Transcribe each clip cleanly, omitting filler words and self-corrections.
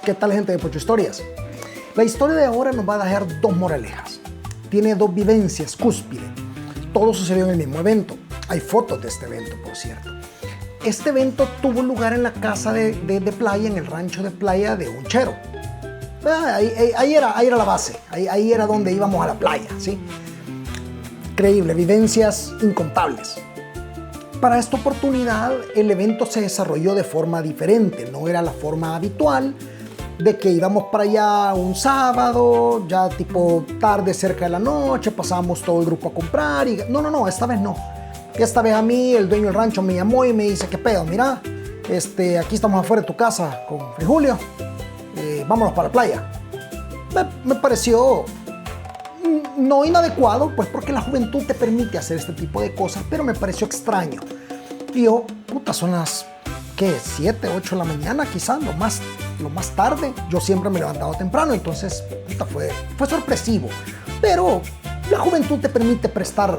¿Qué tal, gente de Pocho Historias? La historia de ahora nos va a dejar dos moralejas. Tiene dos vivencias cúspide. Todo sucedió en el mismo evento. Hay fotos de este evento, por cierto. Este evento tuvo lugar en la casa de playa, en el rancho de playa de un chero. Ahí era la base, ahí era donde íbamos a la playa, ¿sí? Increíble, vivencias incontables. Para esta oportunidad, el evento se desarrolló de forma diferente, no era la forma habitual de que íbamos para allá un sábado, ya tipo tarde, cerca de la noche, pasábamos todo el grupo a comprar y... No, esta vez no. Esta vez a mí, el dueño del rancho me llamó y me dice, ¿qué pedo? Mira, aquí estamos afuera de tu casa con Julio, vámonos para la playa. Me pareció no inadecuado, pues porque la juventud te permite hacer este tipo de cosas, pero me pareció extraño. Y yo, puta, son las, ¿qué? 7, 8 de la mañana, quizás, lo más tarde. Yo siempre me he levantado temprano, entonces, puta, fue sorpresivo. Pero la juventud te permite prestar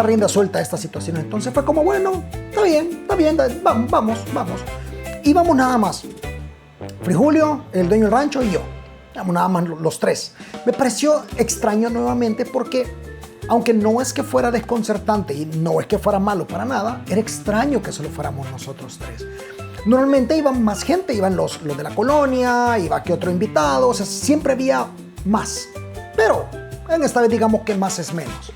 rienda suelta a esta situación. Entonces fue como, bueno, está bien, vamos. Íbamos nada más. Julio, el dueño del rancho y yo. Íbamos nada más los tres. Me pareció extraño nuevamente porque, aunque no es que fuera desconcertante y no es que fuera malo para nada, era extraño que solo fuéramos nosotros tres. Normalmente iban más gente, iban los de la colonia, iba que otro invitado, o sea, siempre había más. Pero en esta vez digamos que más es menos.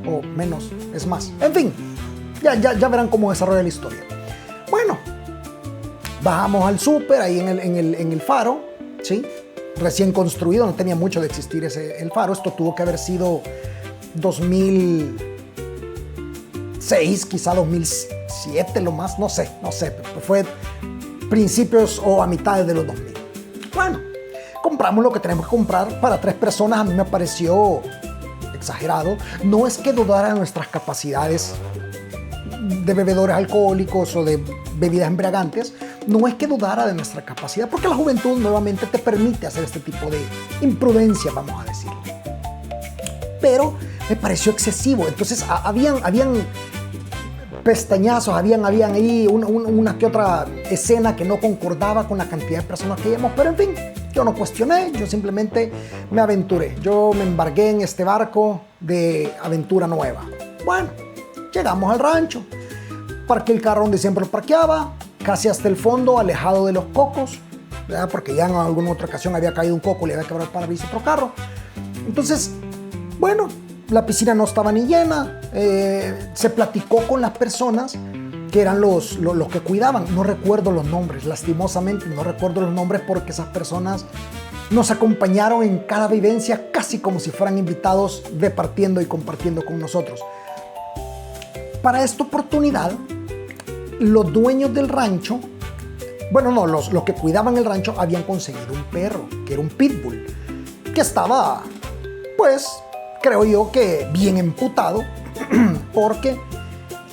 O menos es más. En fin, ya verán cómo desarrolla la historia. Bueno, bajamos al súper ahí en el faro, ¿sí? Recién construido, no tenía mucho de existir el faro. Esto tuvo que haber sido 2006, quizá 2007 lo más, no sé, fue principios o a mitades de los 2000. Bueno, compramos lo que tenemos que comprar para 3 personas. A mí me pareció exagerado. No es que dudara de nuestras capacidades de bebedores alcohólicos o de bebidas embriagantes, no es que dudara de nuestra capacidad, porque la juventud nuevamente te permite hacer este tipo de imprudencia, vamos a decirlo. Pero me pareció excesivo. Entonces habían pestañazos, habían ahí una que otra escena que no concordaba con la cantidad de personas que íbamos, pero en fin, yo no cuestioné, yo simplemente me aventuré. Yo me embarqué en este barco de aventura nueva. Bueno, llegamos al rancho, parqué el carro donde siempre lo parqueaba, casi hasta el fondo, alejado de los cocos, ¿verdad? Porque ya en alguna otra ocasión había caído un coco y le había quebrado el parabrisas a otro carro. Entonces, bueno, la piscina no estaba ni llena. Se platicó con las personas que eran los que cuidaban. No recuerdo los nombres, lastimosamente no recuerdo los nombres, porque esas personas nos acompañaron en cada vivencia casi como si fueran invitados, departiendo y compartiendo con nosotros. Para esta oportunidad, los dueños del rancho, los que cuidaban el rancho, habían conseguido un perro, que era un pitbull, que estaba, pues, creo yo que bien emputado, porque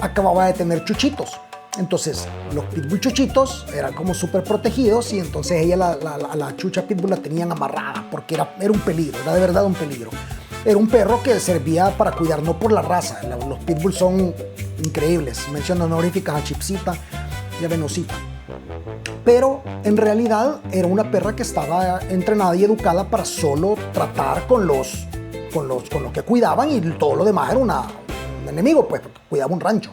acababa de tener chuchitos. Entonces, los pitbull chuchitos eran como súper protegidos, y entonces ella, la chucha pitbull, la tenían amarrada, porque era un peligro, era de verdad un peligro. Era un perro que servía para cuidar, no por la raza. Los pitbull son increíbles. Mención honoríficas a Chipsita y a Venusita. Pero en realidad era una perra que estaba entrenada y educada para solo tratar con los que cuidaban, y todo lo demás era un enemigo, pues, porque cuidaba un rancho.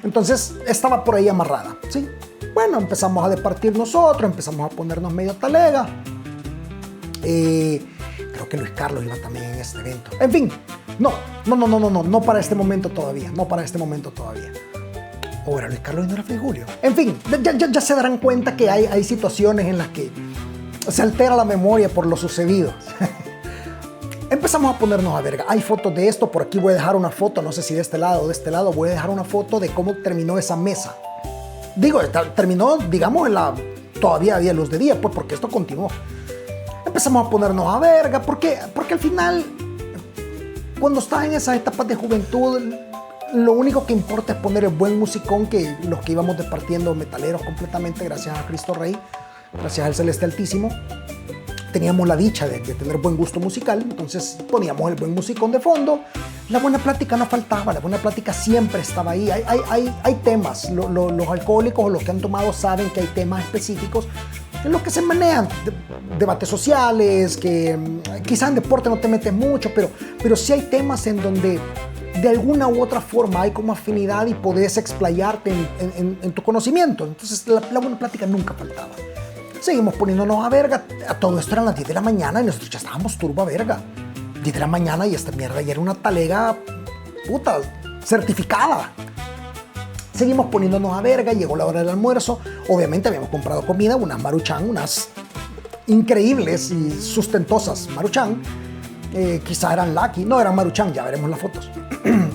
Entonces estaba por ahí amarrada, ¿sí? Bueno, empezamos a departir nosotros, empezamos a ponernos medio talega. Creo que Luis Carlos iba también en este evento. En fin, no para este momento todavía, ¿O era Luis Carlos y no era Julio? En fin, ya se darán cuenta que hay situaciones en las que se altera la memoria por lo sucedido. Empezamos a ponernos a verga. Hay fotos de esto, por aquí voy a dejar una foto, no sé si de este lado o de este lado, voy a dejar una foto de cómo terminó esa mesa. Digo, terminó, digamos, todavía había luz de día, pues, porque esto continuó. Empezamos a ponernos a verga, porque al final, cuando estás en esas etapas de juventud, lo único que importa es poner el buen musicón, que los que íbamos departiendo metaleros completamente, gracias a Cristo Rey, gracias al Celeste Altísimo, teníamos la dicha de tener buen gusto musical. Entonces poníamos el buen musicón de fondo. La buena plática no faltaba, la buena plática siempre estaba ahí. Hay temas, los alcohólicos o los que han tomado saben que hay temas específicos en los que se manejan debates sociales, que quizás en deporte no te metes mucho, pero sí hay temas en donde de alguna u otra forma hay como afinidad y podés explayarte en tu conocimiento. Entonces la buena plática nunca faltaba. Seguimos poniéndonos a verga. A todo esto eran las 10 de la mañana y nosotros ya estábamos turbo a verga. 10 de la mañana y esta mierda ya era una talega puta certificada. Seguimos poniéndonos a verga, llegó la hora del almuerzo. Obviamente habíamos comprado comida, unas Maruchan, unas increíbles y sustentosas Maruchan. Quizá eran Lucky, no eran Maruchan, ya veremos las fotos.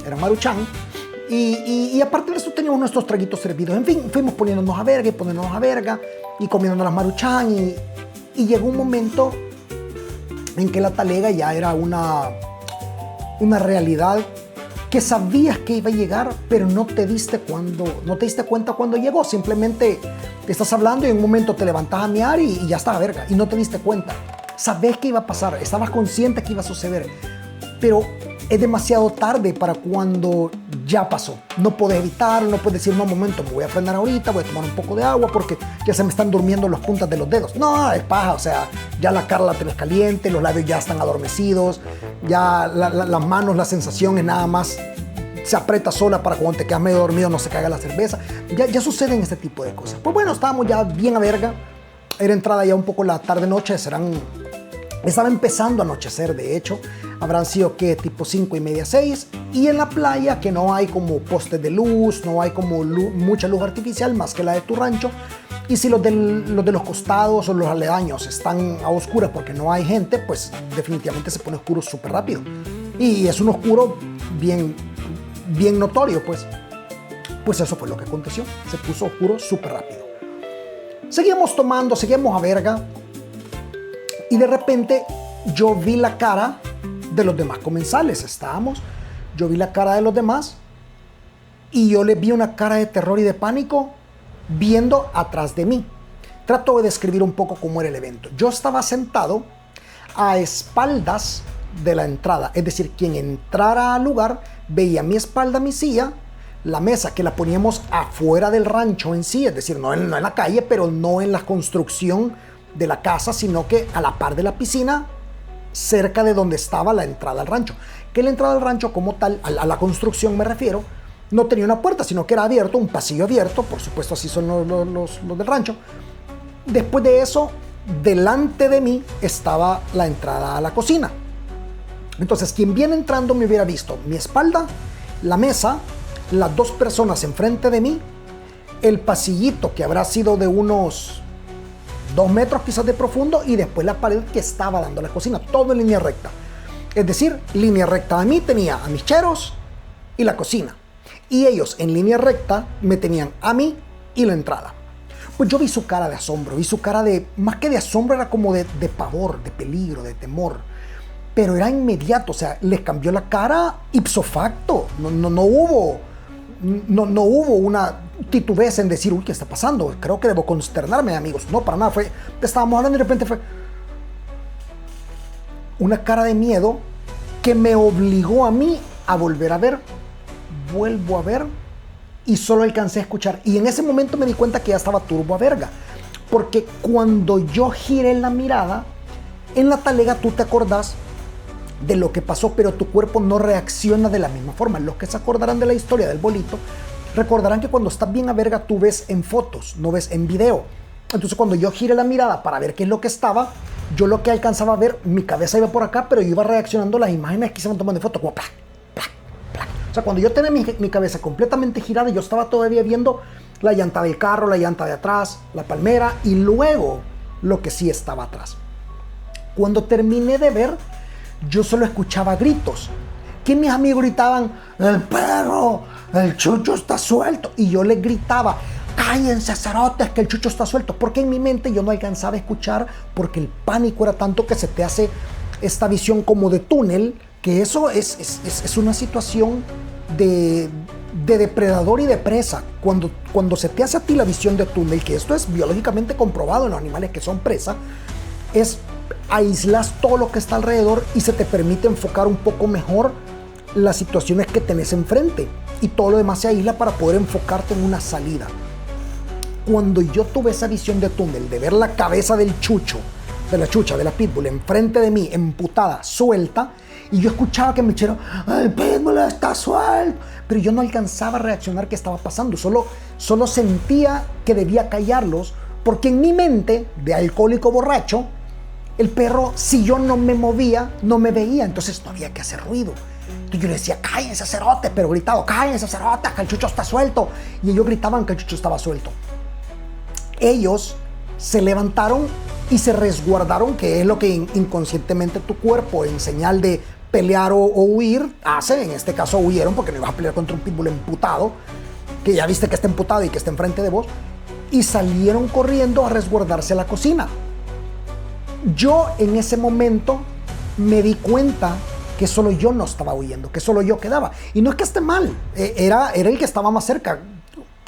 Eran Maruchan. Y aparte de eso teníamos nuestros traguitos servidos. En fin, fuimos poniéndonos a verga y poniéndonos a verga y comiendo las Maruchan. Y llegó un momento en que la talega ya era una realidad que sabías que iba a llegar, pero no te diste cuenta cuando llegó. Simplemente te estás hablando y en un momento te levantas a mear y ya está, verga, y no te diste cuenta. Sabes que iba a pasar, estabas consciente que iba a suceder, pero es demasiado tarde para cuando ya pasó. No puedes evitarlo, no puedes decir, no, un momento, me voy a frenar ahorita, voy a tomar un poco de agua porque ya se me están durmiendo las puntas de los dedos. No, es paja, o sea, ya la cara la tenés caliente, los labios ya están adormecidos, ya las manos, la sensación es nada más, se aprieta sola para cuando te quedas medio dormido no se caiga la cerveza. Ya suceden este tipo de cosas. Pues bueno, estábamos ya bien a verga, era entrada ya un poco la tarde-noche, estaba empezando a anochecer, de hecho, habrán sido que tipo 5:30, 6, y en la playa que no hay como postes de luz, no hay como mucha luz artificial más que la de tu rancho, y si los de los costados o los aledaños están a oscuras porque no hay gente, pues definitivamente se pone oscuro súper rápido, y es un oscuro bien notorio, pues eso fue lo que aconteció, se puso oscuro súper rápido. Seguimos tomando, seguimos a verga. Y de repente yo vi la cara de los demás comensales. Yo vi la cara de los demás y yo les vi una cara de terror y de pánico viendo atrás de mí. Trato de describir un poco cómo era el evento. Yo estaba sentado a espaldas de la entrada. Es decir, quien entrara al lugar veía a mi espalda, mi silla, la mesa que la poníamos afuera del rancho en sí. Es decir, no en la calle, pero no en la construcción de la casa, sino que a la par de la piscina, cerca de donde estaba la entrada al rancho. Que la entrada al rancho como tal, a la construcción me refiero, no tenía una puerta, sino que era abierto, un pasillo abierto, por supuesto así son los del rancho. Después de eso, delante de mí estaba la entrada a la cocina. Entonces, quien viene entrando me hubiera visto mi espalda, la mesa, las dos personas enfrente de mí, el pasillito que habrá sido de unos 2 metros quizás de profundo y después la pared que estaba dando a la cocina, todo en línea recta. Es decir, línea recta a mí tenía a mis cheros y la cocina. Y ellos en línea recta me tenían a mí y la entrada. Pues yo vi su cara de asombro, vi su cara de, más que de asombro, era como de pavor, de peligro, de temor. Pero era inmediato, o sea, les cambió la cara ipso facto. No hubo una titubez en decir, uy, ¿qué está pasando? Creo que debo consternarme, amigos. No, para nada, estábamos hablando y de repente fue una cara de miedo que me obligó a mí a volver a ver. Vuelvo a ver y solo alcancé a escuchar. Y en ese momento me di cuenta que ya estaba turbo a verga. Porque cuando yo giré la mirada, en la talega tú te acordás de lo que pasó, pero tu cuerpo no reacciona de la misma forma. Los que se acordarán de la historia del bolito recordarán que cuando estás bien a verga tú ves en fotos, no ves en video. Entonces cuando yo giré la mirada para ver qué es lo que estaba, yo lo que alcanzaba a ver, mi cabeza iba por acá, pero yo iba reaccionando a las imágenes que se iban tomando de foto, como plac, plac, plac. O sea, cuando yo tenía mi cabeza completamente girada, yo estaba todavía viendo la llanta del carro, la llanta de atrás, la palmera y luego lo que sí estaba atrás. Cuando terminé de ver, yo solo escuchaba gritos. Que mis amigos gritaban, el perro, el chucho está suelto. Y yo les gritaba, cállense, cerotes, que el chucho está suelto. Porque en mi mente yo no alcanzaba a escuchar, porque el pánico era tanto que se te hace esta visión como de túnel, que eso es una situación de depredador y de presa. Cuando se te hace a ti la visión de túnel, que esto es biológicamente comprobado en los animales que son presa, es aíslas todo lo que está alrededor y se te permite enfocar un poco mejor las situaciones que tenés enfrente y todo lo demás se aísla para poder enfocarte en una salida. Cuando yo tuve esa visión de túnel, de ver la cabeza del chucho, de la chucha, de la pitbull, enfrente de mí, emputada, suelta, y yo escuchaba que me dijeron, el pitbull está suelto, pero yo no alcanzaba a reaccionar qué estaba pasando, solo sentía que debía callarlos, porque en mi mente, de alcohólico borracho, el perro, si yo no me movía, no me veía, entonces no había que hacer ruido. Entonces yo le decía, cállense cerote, pero gritado, cállense cerote, que el chucho está suelto. Y ellos gritaban que el chucho estaba suelto. Ellos se levantaron y se resguardaron, que es lo que inconscientemente tu cuerpo, en señal de pelear o huir, hace. En este caso huyeron porque no ibas a pelear contra un pitbull emputado, que ya viste que está emputado y que está enfrente de vos, y salieron corriendo a resguardarse a la cocina. Yo en ese momento me di cuenta que solo yo no estaba huyendo, que solo yo quedaba. Y no es que esté mal, era el que estaba más cerca.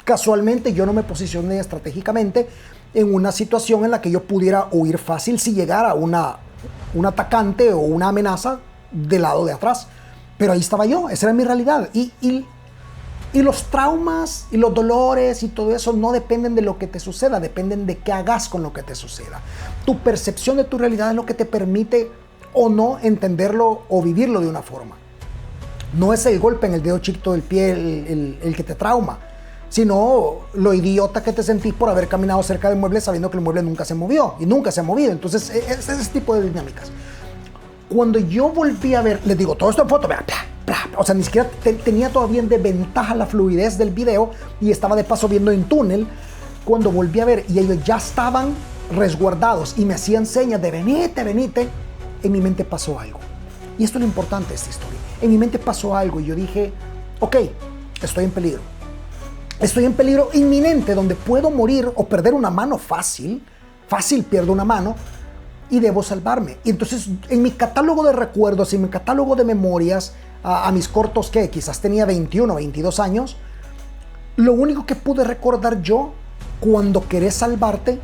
Casualmente yo no me posicioné estratégicamente en una situación en la que yo pudiera huir fácil si llegara un atacante o una amenaza del lado de atrás. Pero ahí estaba yo, esa era mi realidad. Y los traumas y los dolores y todo eso no dependen de lo que te suceda, dependen de qué hagas con lo que te suceda. Tu percepción de tu realidad es lo que te permite o no entenderlo o vivirlo de una forma. No es el golpe en el dedo chiquito del pie el que te trauma, sino lo idiota que te sentís por haber caminado cerca del mueble sabiendo que el mueble nunca se movió y nunca se ha movido. Entonces es ese tipo de dinámicas. Cuando yo volví a ver, les digo, todo esto en foto, vea, o sea, ni siquiera tenía todavía de ventaja la fluidez del video y estaba de paso viendo en túnel. Cuando volví a ver y ellos ya estaban resguardados y me hacían señas de venite, en mi mente pasó algo. Y esto es lo importante de esta historia. En mi mente pasó algo y yo dije, ok, estoy en peligro. Estoy en peligro inminente donde puedo morir o perder una mano fácil pierdo una mano y debo salvarme. Y entonces en mi catálogo de recuerdos, en mi catálogo de memorias, a mis cortos que quizás tenía 21 o 22 años, lo único que pude recordar yo cuando querés salvarte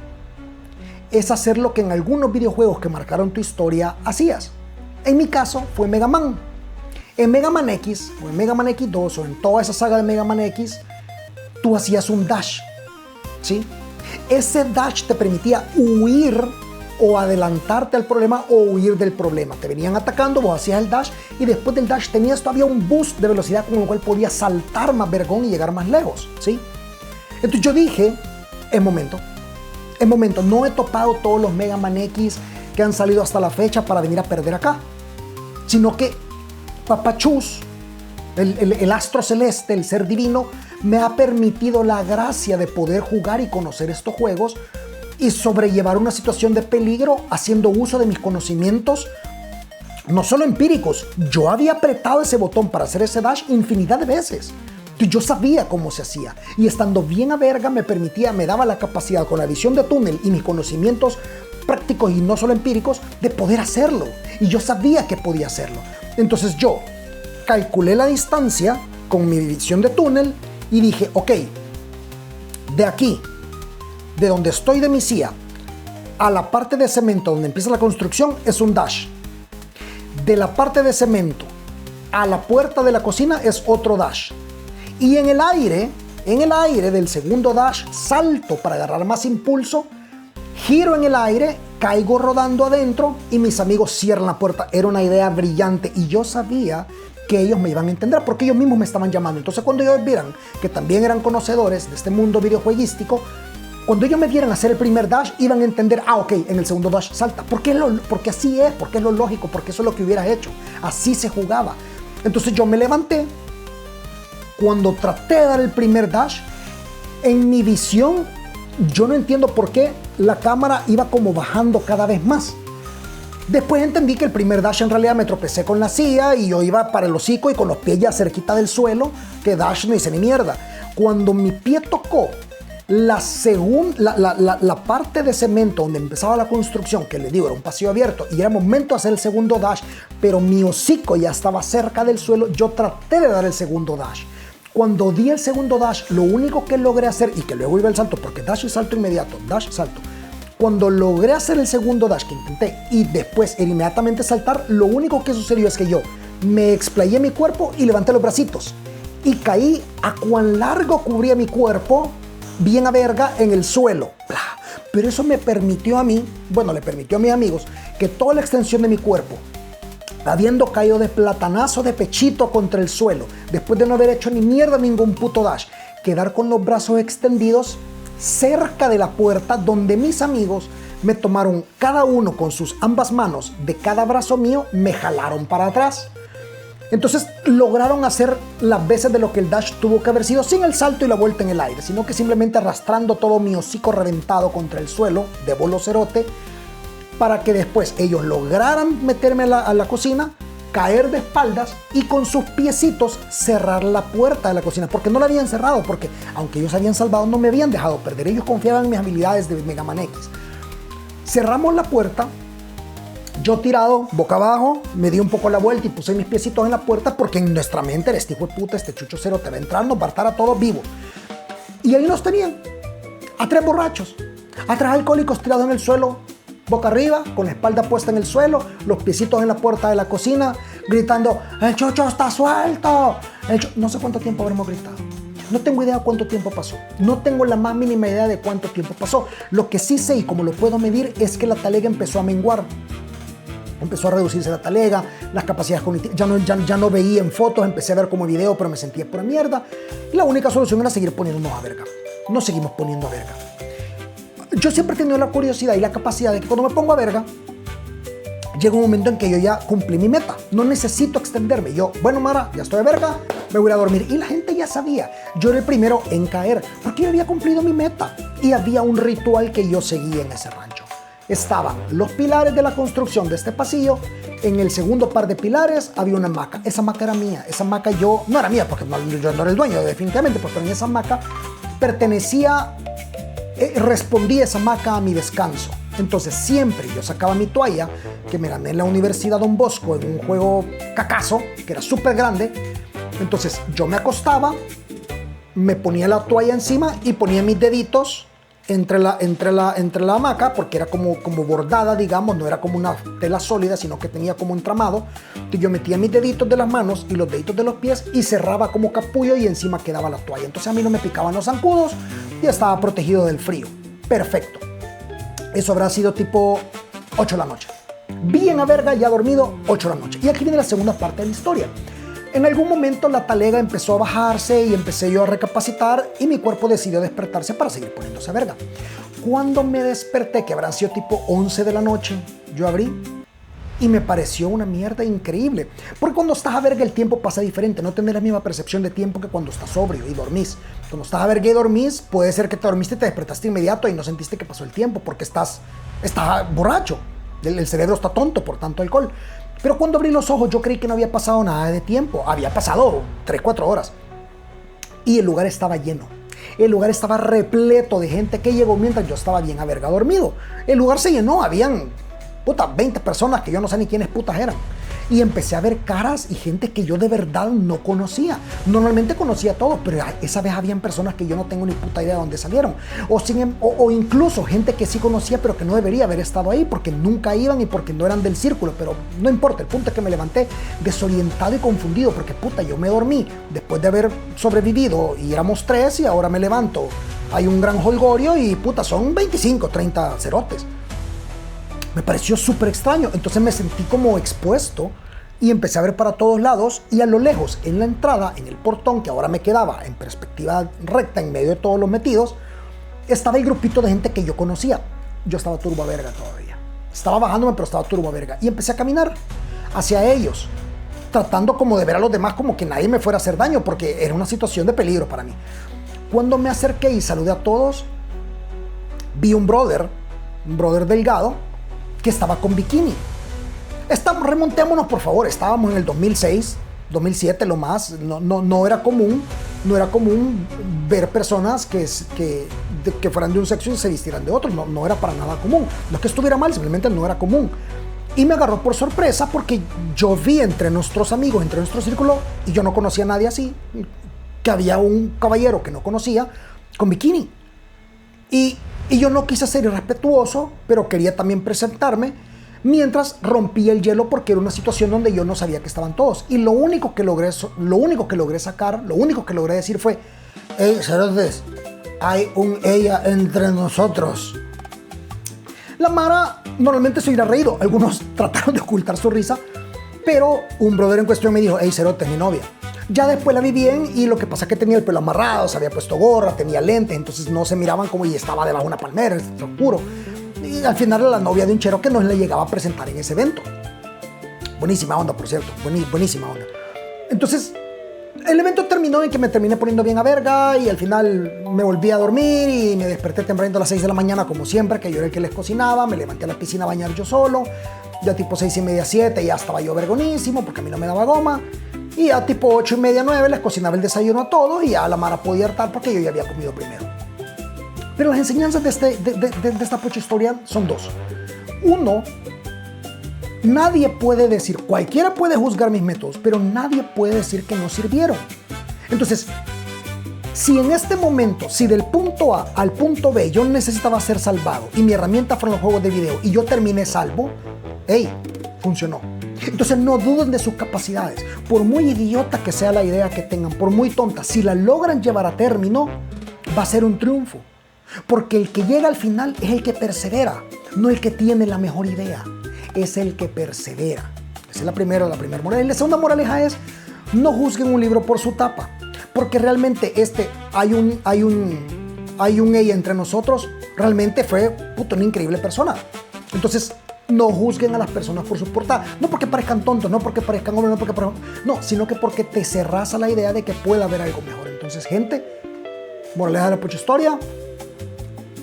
es hacer lo que en algunos videojuegos que marcaron tu historia hacías. En mi caso fue Mega Man. En Mega Man X o en Mega Man X2 o en toda esa saga de Mega Man X, tú hacías un dash, ¿sí? Ese dash te permitía huir o adelantarte al problema o huir del problema. Te venían atacando, vos hacías el dash y después del dash tenías todavía un boost de velocidad con el cual podías saltar más vergón y llegar más lejos, ¿sí? Entonces yo dije, es momento, no he topado todos los Mega Man X que han salido hasta la fecha para venir a perder acá, sino que Papachus, el astro celeste, el ser divino, me ha permitido la gracia de poder jugar y conocer estos juegos y sobrellevar una situación de peligro haciendo uso de mis conocimientos, no solo empíricos. Yo había apretado ese botón para hacer ese dash infinidad de veces. Yo sabía cómo se hacía y estando bien a verga me daba la capacidad con la visión de túnel y mis conocimientos prácticos y no solo empíricos de poder hacerlo. Y yo sabía que podía hacerlo. Entonces yo calculé la distancia con mi visión de túnel y dije, ok, de aquí, de donde estoy de mi CIA, a la parte de cemento donde empieza la construcción es un dash. De la parte de cemento a la puerta de la cocina es otro dash. Y en el aire del segundo dash, salto para agarrar más impulso, giro en el aire, caigo rodando adentro y mis amigos cierran la puerta. Era una idea brillante y yo sabía que ellos me iban a entender porque ellos mismos me estaban llamando. Entonces cuando ellos vieran que también eran conocedores de este mundo videojueguístico, cuando ellos me vieran hacer el primer dash, iban a entender, ok, en el segundo dash salta. Porque así es, porque es lo lógico, porque eso es lo que hubieras hecho. Así se jugaba. Entonces yo me levanté. Cuando traté de dar el primer dash, en mi visión, yo no entiendo por qué la cámara iba como bajando cada vez más. Después entendí que el primer dash en realidad me tropecé con la silla y yo iba para el hocico y con los pies ya cerquita del suelo, que dash no hice ni mierda. Cuando mi pie tocó la parte de cemento donde empezaba la construcción, que le digo era un pasillo abierto y era momento de hacer el segundo dash, pero mi hocico ya estaba cerca del suelo, yo traté de dar el segundo dash. Cuando di el segundo dash, lo único que logré hacer, y que luego iba el salto, porque dash y salto inmediato, dash, salto. Cuando logré hacer el segundo dash que intenté y después inmediatamente saltar, lo único que sucedió es que yo me explayé mi cuerpo y levanté los bracitos. Y caí a cuán largo cubría mi cuerpo bien a verga en el suelo. Pero eso me permitió a mí, bueno, le permitió a mis amigos, que toda la extensión de mi cuerpo, habiendo caído de platanazo de pechito contra el suelo, después de no haber hecho ni mierda ningún puto dash, quedar con los brazos extendidos cerca de la puerta, donde mis amigos me tomaron cada uno con sus ambas manos de cada brazo mío, me jalaron para atrás. Entonces lograron hacer las veces de lo que el dash tuvo que haber sido, sin el salto y la vuelta en el aire, sino que simplemente arrastrando todo mi hocico reventado contra el suelo de bolo cerote, para que después ellos lograran meterme a la cocina, caer de espaldas y con sus piecitos cerrar la puerta de la cocina, porque no la habían cerrado, porque aunque ellos habían salvado no me habían dejado perder, ellos confiaban en mis habilidades de Mega Man X. Cerramos la puerta, yo tirado boca abajo, me di un poco la vuelta y puse mis piecitos en la puerta, porque en nuestra mente era este hijo de puta, este chucho cero te va a entrar, nos va a hartar a todos vivos. Y ahí nos tenían, a 3 borrachos, a 3 alcohólicos tirados en el suelo, boca arriba, con la espalda puesta en el suelo, los piecitos en la puerta de la cocina, gritando, ¡el chucho está suelto! No sé cuánto tiempo habremos gritado. No tengo idea cuánto tiempo pasó. No tengo la más mínima idea de cuánto tiempo pasó. Lo que sí sé y como lo puedo medir es que la talega empezó a menguar. Empezó a reducirse la talega, las capacidades cognitivas. Ya no veía en fotos, empecé a ver como video, pero me sentía pura mierda. Y la única solución era seguir poniéndonos a verga. Nos seguimos poniendo a verga. Yo siempre he tenido la curiosidad y la capacidad de que cuando me pongo a verga, llega un momento en que yo ya cumplí mi meta. No necesito extenderme. Yo, bueno, Mara, ya estoy de verga, me voy a dormir. Y la gente ya sabía. Yo era el primero en caer, porque yo había cumplido mi meta. Y había un ritual que yo seguía en ese rancho. Estaban los pilares de la construcción de este pasillo. En el segundo par de pilares había una hamaca. Esa hamaca era mía. Esa hamaca no era mía, porque yo no era el dueño, definitivamente. Pero en esa hamaca pertenecía... respondía esa hamaca a mi descanso. Entonces siempre yo sacaba mi toalla, que me gané en la Universidad Don Bosco en un juego cacazo, que era súper grande. Entonces yo me acostaba, me ponía la toalla encima y ponía mis deditos entre la hamaca, porque era como bordada, digamos, no era como una tela sólida, sino que tenía como entramado. Entonces yo metía mis deditos de las manos y los deditos de los pies y cerraba como capullo y encima quedaba la toalla. Entonces a mí no me picaban los zancudos y estaba protegido del frío. Perfecto. Eso habrá sido tipo 8 de la noche. Bien a verga, ya dormido, 8 de la noche. Y aquí viene la segunda parte de la historia. En algún momento la talega empezó a bajarse y empecé yo a recapacitar y mi cuerpo decidió despertarse para seguir poniéndose a verga. Cuando me desperté, que habrán sido tipo 11 de la noche, yo abrí y me pareció una mierda increíble. Porque cuando estás a verga el tiempo pasa diferente, no tenés la misma percepción de tiempo que cuando estás sobrio y dormís. Cuando estás a verga y dormís, puede ser que te dormiste y te despertaste inmediato y no sentiste que pasó el tiempo porque estás borracho. El cerebro está tonto por tanto alcohol. Pero cuando abrí los ojos yo creí que no había pasado nada de tiempo. Había pasado 3-4 horas. Y el lugar estaba lleno. El lugar estaba repleto de gente que llegó mientras yo estaba bien a verga dormido. El lugar se llenó. Habían 20 personas que yo no sé ni quiénes putas eran. Y empecé a ver caras y gente que yo de verdad no conocía. Normalmente conocía a todos, pero esa vez habían personas que yo no tengo ni puta idea de dónde salieron. O incluso gente que sí conocía, pero que no debería haber estado ahí porque nunca iban y porque no eran del círculo. Pero no importa, el punto es que me levanté desorientado y confundido porque puta, yo me dormí después de haber sobrevivido y éramos 3 y ahora me levanto. Hay un gran holgorio y puta, son 25, 30 cerotes. Me pareció súper extraño, entonces me sentí como expuesto y empecé a ver para todos lados y a lo lejos, en la entrada, en el portón que ahora me quedaba en perspectiva recta en medio de todos los metidos, estaba el grupito de gente que yo conocía. Yo estaba turbo a verga todavía. Estaba bajándome, pero estaba turbo a verga. Y empecé a caminar hacia ellos, tratando como de ver a los demás como que nadie me fuera a hacer daño, porque era una situación de peligro para mí. Cuando me acerqué y saludé a todos, vi un brother delgado, que estaba con bikini. Remontémonos por favor, estábamos en el 2006, 2007 lo más, no era común ver personas que fueran de un sexo y se vistieran de otro, no era para nada común. No es que estuviera mal, simplemente no era común. Y me agarró por sorpresa porque yo vi entre nuestros amigos, entre nuestro círculo, y yo no conocía a nadie así, que había un caballero que no conocía con bikini. Y yo no quise ser irrespetuoso, pero quería también presentarme mientras rompía el hielo porque era una situación donde yo no sabía que estaban todos. Y lo único que logré decir fue: hey, cerotes, hay un ella entre nosotros. La mara normalmente se hubiera reído. Algunos trataron de ocultar su risa, pero un brother en cuestión me dijo, hey, cerote, es mi novia. Ya después la vi bien y lo que pasa es que tenía el pelo amarrado, se había puesto gorra, tenía lentes, entonces no se miraban como y estaba debajo de una palmera, es oscuro. Y al final era la novia de un chero que no le llegaba a presentar en ese evento. Buenísima onda, por cierto, buenísima onda. Entonces, el evento terminó en que me terminé poniendo bien a verga y al final me volví a dormir y me desperté temprano a las 6 de la mañana como siempre, que yo era el que les cocinaba, me levanté a la piscina a bañar yo solo, ya tipo 6:30, 7 ya estaba yo vergonísimo porque a mí no me daba goma y ya tipo 8:30, 9 les cocinaba el desayuno a todos y ya la mara podía hartar porque yo ya había comido primero. Pero las enseñanzas de esta pocha historia son dos. Uno, nadie puede decir, cualquiera puede juzgar mis métodos, pero nadie puede decir que no sirvieron. Entonces, si en este momento, si del punto A al punto B yo necesitaba ser salvado y mi herramienta fueron los juegos de video y yo terminé salvo, hey, funcionó. Entonces no duden de sus capacidades. Por muy idiota que sea la idea que tengan, por muy tonta, si la logran llevar a término, va a ser un triunfo. Porque el que llega al final es el que persevera, no el que tiene la mejor idea. Es el que persevera. Esa es la primera moraleja. Y la segunda moraleja es, no juzguen un libro por su tapa. Porque realmente hay un ella entre nosotros, realmente fue una increíble persona. Entonces, no juzguen a las personas por su portada. No porque parezcan tontos, no porque parezcan hombres, no, sino que porque te cerrás a la idea de que pueda haber algo mejor. Entonces, gente, moraleja de la pocha historia,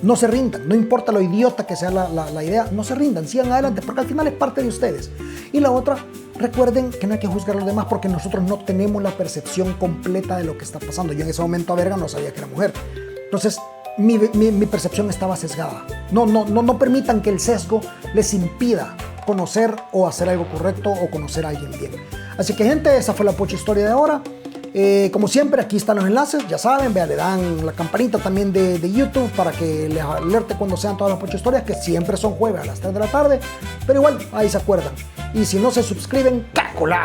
no se rindan, no importa lo idiota que sea la idea, no se rindan, sigan adelante, porque al final es parte de ustedes. Y la otra, recuerden que no hay que juzgar a los demás porque nosotros no tenemos la percepción completa de lo que está pasando. Yo en ese momento a verga no sabía que era mujer. Entonces, mi percepción estaba sesgada. No permitan que el sesgo les impida conocer o hacer algo correcto o conocer a alguien bien. Así que, gente, esa fue la pocha historia de ahora. Como siempre, aquí están los enlaces, ya saben, le dan la campanita también de YouTube para que les alerte cuando sean todas las pocha historias, que siempre son jueves a las 3 de la tarde, pero igual, ahí se acuerdan. Y si no se suscriben, ¡cácola!